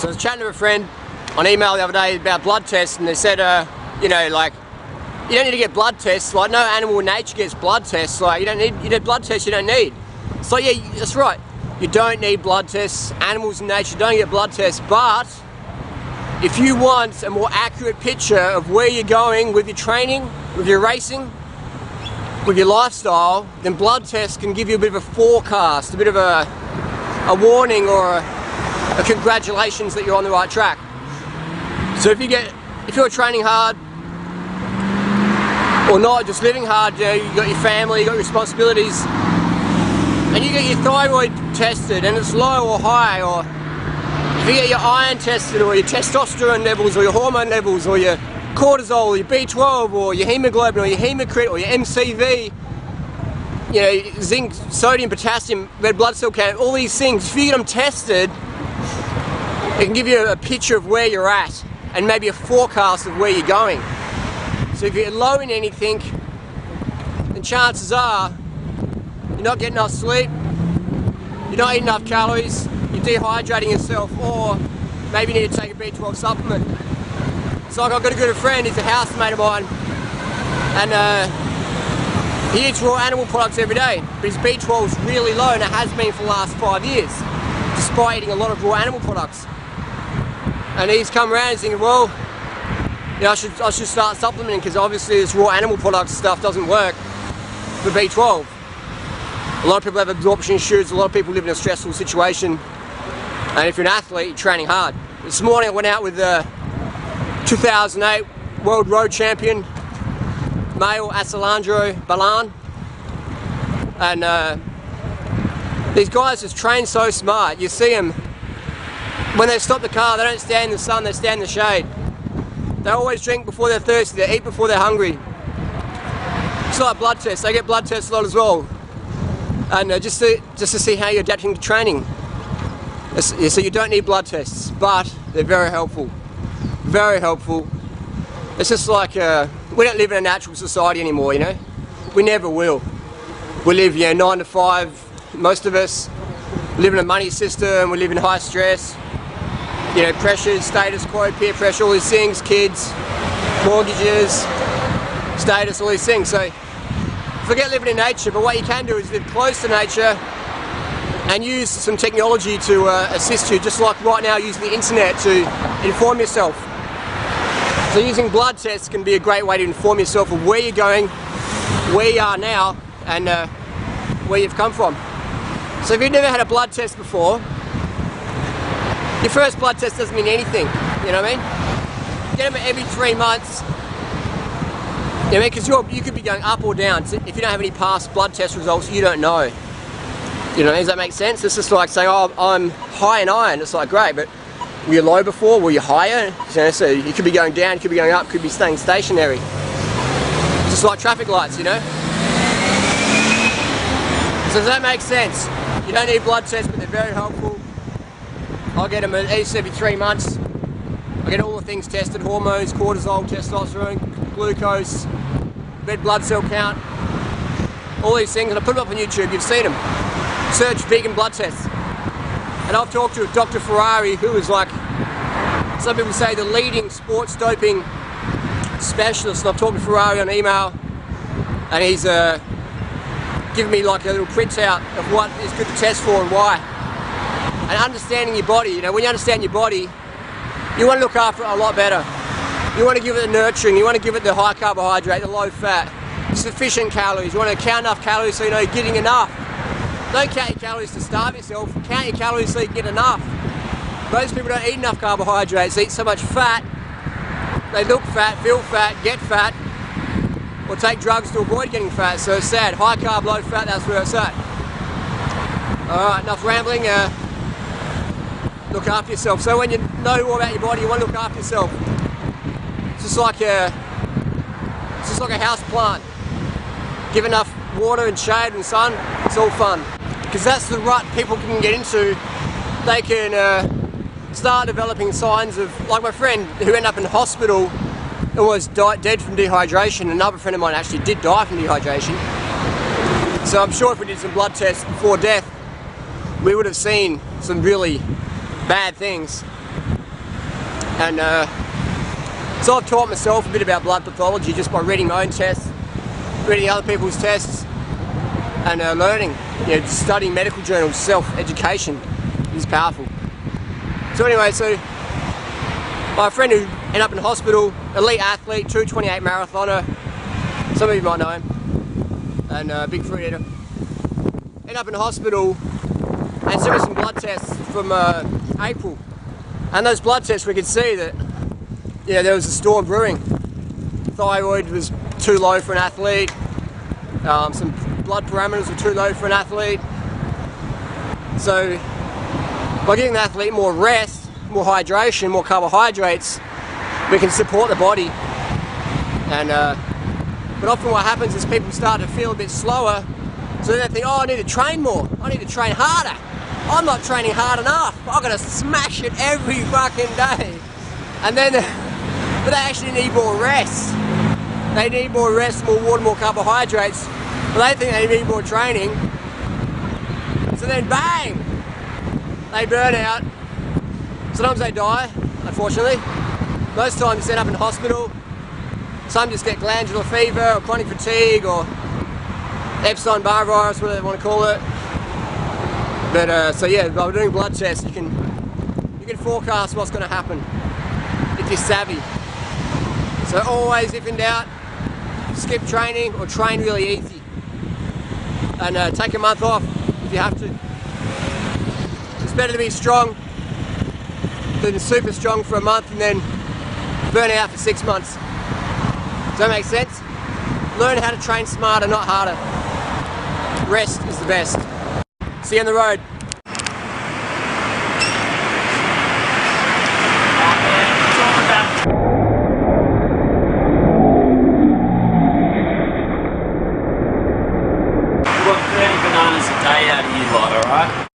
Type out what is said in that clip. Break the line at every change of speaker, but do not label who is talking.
So I was chatting to a friend on email the other day about blood tests, and they said, you know, like, you don't need to get blood tests. Like, no animal in nature gets blood tests. Like, you need blood tests you don't need. It's like, yeah, that's right. You don't need blood tests. Animals in nature don't get blood tests, but if you want a more accurate picture of where you're going with your training, with your racing, with your lifestyle, then blood tests can give you a bit of a forecast, a bit of a warning or a congratulations that you're on the right track. So if you're training hard or not, just living hard, you know, you've got your family, you've got your responsibilities, and you get your thyroid tested and it's low or high, or if you get your iron tested or your testosterone levels or your hormone levels or your cortisol or your B12 or your hemoglobin or your hemocrit or your MCV, you know, zinc, sodium, potassium, red blood cell count, all these things, if you get them tested, it can give you a picture of where you're at and maybe a forecast of where you're going. So if you're low in anything, then chances are you're not getting enough sleep, you're not eating enough calories, you're dehydrating yourself, or maybe you need to take a B12 supplement. It's like I've got a good friend, he's a housemate of mine, and he eats raw animal products every day, but his B12 is really low, and it has been for the last 5 years, despite eating a lot of raw animal products. And he's come around and thinking, well, you know, I should start supplementing, because obviously this raw animal products stuff doesn't work for B12. A lot of people have absorption issues, a lot of people live in a stressful situation, and if you're an athlete, you're training hard. This morning I went out with 2008 World Road Champion, male Alessandro Ballan, and these guys just train so smart. You see them, when they stop the car, they don't stand in the sun, they stand in the shade. They always drink before they're thirsty, they eat before they're hungry. It's like blood tests, they get blood tests a lot as well. And just to see how you're adapting to training. So you don't need blood tests, but they're very helpful. Very helpful. It's just like, we don't live in a natural society anymore, you know? We never will. We live, you know, 9 to 5, most of us. We live in a money system, we live in high stress. You know, pressures, status quo, peer pressure, all these things, kids, mortgages, status, all these things. So forget living in nature, but what you can do is live close to nature and use some technology to assist you, just like right now using the internet to inform yourself. So using blood tests can be a great way to inform yourself of where you're going, where you are now, and where you've come from. So if you've never had a blood test before, your first blood test doesn't mean anything, you know what I mean? Get them every 3 months, you know what I mean? Because you could be going up or down. So if you don't have any past blood test results, you don't know. You know, does that make sense? It's just like saying, oh, I'm high in iron. It's like, great, but were you low before? Were you higher? You know, so you could be going down, you could be going up, could be staying stationary. It's just like traffic lights, you know? So does that make sense? You don't need blood tests, but they're very helpful. I'll get them at least every 3 months. I get all the things tested, hormones, cortisol, testosterone, glucose, red blood cell count, all these things, and I put them up on YouTube, you've seen them. Search vegan blood tests. And I've talked to Dr. Ferrari, who is like, some people say, the leading sports doping specialist. And I've talked to Ferrari on email, and he's given me like a little printout of what is good to test for and why. And understanding your body, you know, when you understand your body, you want to look after it a lot better. You want to give it the nurturing, you want to give it the high carbohydrate, the low fat, sufficient calories. You want to count enough calories so you know you're getting enough. Don't count your calories to starve yourself, count your calories so you get enough. Most people don't eat enough carbohydrates, they eat so much fat, they look fat, feel fat, get fat, or take drugs to avoid getting fat. So it's sad. High carb, low fat, that's where it's at. Alright, enough rambling. Look after yourself. So when you know more about your body, you want to look after yourself. It's just like a house plant. Give enough water and shade and sun, it's all fun. Because that's the rut people can get into. They can start developing signs of, like my friend who ended up in hospital and was dead from dehydration. Another friend of mine actually did die from dehydration. So I'm sure if we did some blood tests before death, we would have seen some really bad things. And so I've taught myself a bit about blood pathology just by reading my own tests, reading other people's tests, and learning, studying medical journals. Self-education is powerful. So anyway, so my friend who ended up in hospital, elite athlete, 2:28 marathoner, some of you might know him, and big fruit eater, ended up in hospital and sent me some blood tests from April. And those blood tests, we could see that there was a storm brewing. Thyroid was too low for an athlete, some blood parameters were too low for an athlete. So by giving the athlete more rest, more hydration, more carbohydrates, we can support the body. And but often what happens is people start to feel a bit slower, so they think, oh, I need to train more, I need to train harder. I'm not training hard enough, I've got to smash it every fucking day. And then, but they actually need more rest. They need more rest, more water, more carbohydrates, but they think they need more training. So then bang, they burn out. Sometimes they die, unfortunately. Most times they end up in hospital. Some just get glandular fever or chronic fatigue or Epstein-Barr virus, whatever they want to call it. But so yeah, by doing blood tests, you can forecast what's going to happen if you're savvy. So always, if in doubt, skip training or train really easy, and take a month off if you have to. It's better to be strong than super strong for a month and then burn out for 6 months. Does that make sense? Learn how to train smarter, not harder. Rest is the best. See you on the road.
We've got 30 bananas a day out of you lot, alright?